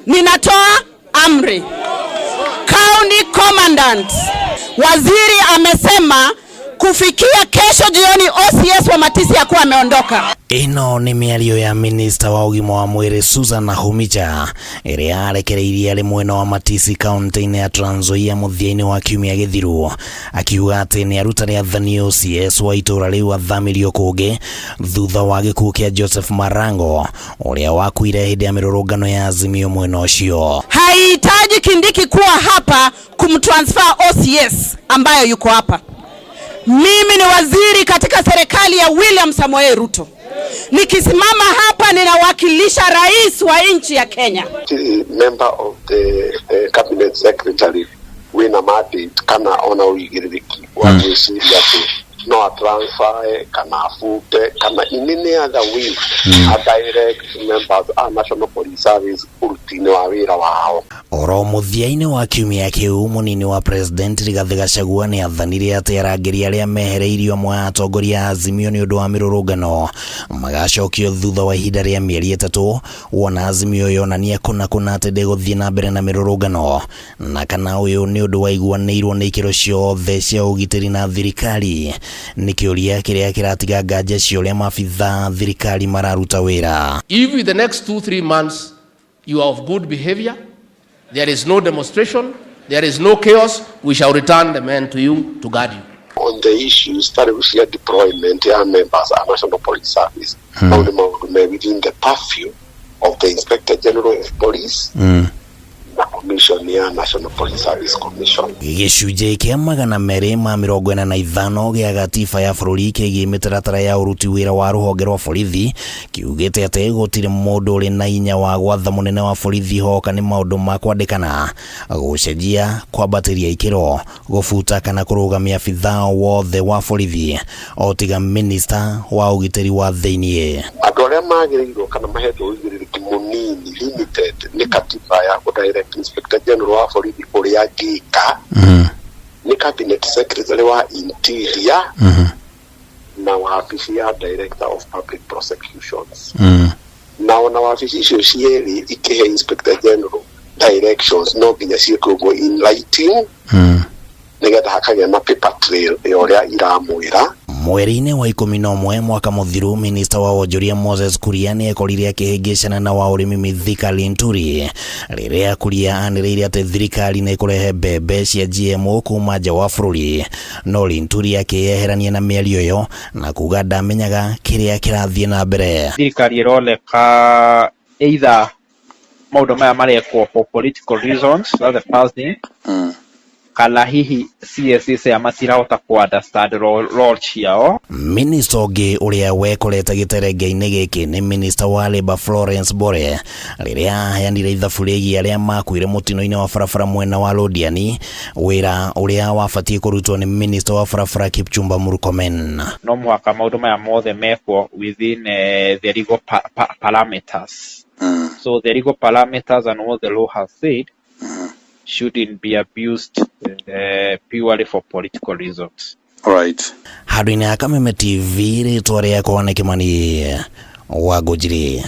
ninatoa amri. County Commandant, waziri amesema kufikia kesho jioni OCS wa Matisi yakuwa ameondoka. Ino ni miario ya Minista wa UGIMA wa MWERE NAKHUMICHA iria arekereirie MWENA wa Matisi kaunti-ini ya TRANSZOIA muthiaini wa kiumia githiru, akiuga ati ni aruta rĩathani OCS wa itura riu ATHAMIRIO kungi thutha wa gikuũ kia Joseph Marango uria wakuire hindi ya mirurungano ya Azimio mwena ucio. Haihitaji Kindiki kuwa hapa kumtransfer OCS ambayo yuko hapa. Mimi ni waziri katika serikali ya William Samoei Ruto. Nikisimama hapa ninawakilisha rais wa nchi ya Kenya. Member of the cabinet secretary wina mandate kana ona uigiriki wa gwiciria no transfer kana afute kana in any other way a direct members a National Police Service urutini wa wira wao. Oro muthiaini wa kiumia kiu munini wa president Rigathi Gachagua ni athanire ati arangĩri aria mehereirio amwe atongoria Azimio ni undu wa mirurungano magacokio thutha wa ihinda ria mieri 3 wona Azimio yonania kuna ati ndĩgũthiĩ na mbere na mirurungano na kana uyu ni undu waiguanĩirwo nĩ ikĩro ciothe cia ugitĩri na thirikari. Ni kiuria kiria kiratiga nganja cia uria mafitha thirikari mararuta wira. If in the next 2-3 months you are of good behavior, there is no demonstration, there is no chaos, we shall return the men to you to guard you. On the issues that we see deployment ya members of National Police Service, within the purview of the Inspector General of Police, the Commission ya National Police Service Commission. Gĩcunjĩ kĩa 245 gĩa gatiba ya bũrũri kĩgiĩ mĩtaratara ya ũruti wĩra wa rũhonge rwa borithi kiugĩte atĩ gũtirĩ mũndũ ũrĩ na hinya wa gwatha mũnene wa borithi hoka nĩ maũndũ ma kwandĩkana, gũcenjia, kwambatĩria ikĩro, gũbuta kana kũrũgamia abithaa wothe wa borithi o tiga Minista wa ũgitĩri wa thĩinĩ. Andũ arĩa magĩrĩirwo kana mahetwo ũigĩrĩrĩki mũnini limited nĩ katiba ya direct Inspector General wa borithi ũrĩa angĩka ni cabinet secretary wa interior na wabici ya director of public prosecutions na ona wabici icio cierĩ ikihe Inspector General directions no nginya ciĩkwo in writing nigetha hakagĩa na paper trail ũrĩa iramwĩra. Mweri-inĩ wa 11 mwaka muthiru, Minista wa wonjoria Moses Kuria ni ekorire akĩhĩngĩcana na wa ũrĩmi Mithika Linturi rĩrĩa Kuria anĩrĩire atĩ thirikari nĩ ĩkũrehe mbembe cia GMO kuma nja wa bũrũri, no Linturi akĩyeherania na mĩario ĩyo na kuga ndamenyaga kĩrĩa kĩrathiĩ na mbere. Thirikari ĩroneka either maũndũ maya marekwo for political reasons, that's the first thing, kana hihi CSS ya matirahota ku understand role ciao. Minista ũngĩ ũrĩa wekorete gĩterenge-inĩ gĩkĩ nĩ Minista wa Labour Florence Bore rĩrĩa aheanire ithabu rĩgiĩ arĩa makuire mũtino-inĩ wa barabara mwena wa Londiani, wĩra ũrĩa wabatie kũrutwo nĩ Minista wa barabara Kipchumba Murkomen. No mũhaka maũndũ maya mothe mekwo within the legal parameters. So the legal parameters and what the law has said shouldn't be abused purely for political reasons. All right. Handũ-inĩ ya Kameme TV rĩtwa rĩakwa nĩ Kĩmani wa Ngũnjiri.